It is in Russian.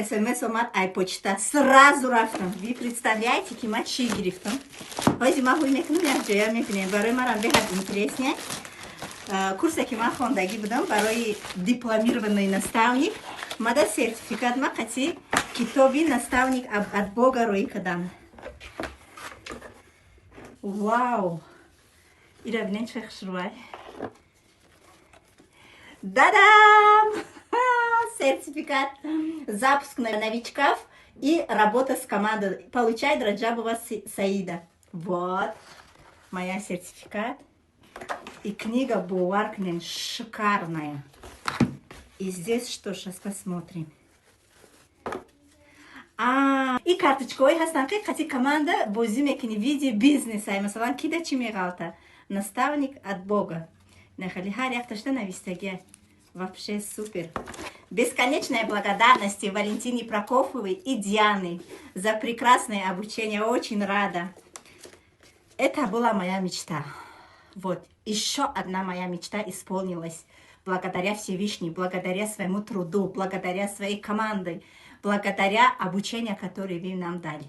СМС омад айпочта сразу рафтам. Ви представляете, ки ман чӣ гирифтам? Ҳози ман ҳуй мекунам, як ҷоя мекунем. Барои манам беҳад интересне. Курсе ки ман хондагӣ будам барои дипломированный наставник. Мада сертификат ма қати китоби наставник от Бога роӣ кардам. Вау! Ира бинем чӣ хушрӯай. Дадам! Сертификат, запуск на новичков и работа с командой. Получает Раджабова Саида. Вот моя сертификат. И книга Буваркнен шикарная. И здесь что? Сейчас посмотрим. И карточкой хастанки хати команда бозимекини видео бизнеса. Масалан кида чи мегалта. Наставник от Бога. Нехали хар яхташта навистаге. Вообще супер. Бесконечная благодарность Валентине Прокофьевой и Диане за прекрасное обучение. Очень рада. Это была моя мечта. Вот. Еще одна моя мечта исполнилась. Благодаря Всевышнему, благодаря своему труду, благодаря своей команде, благодаря обучению, которое вы нам дали.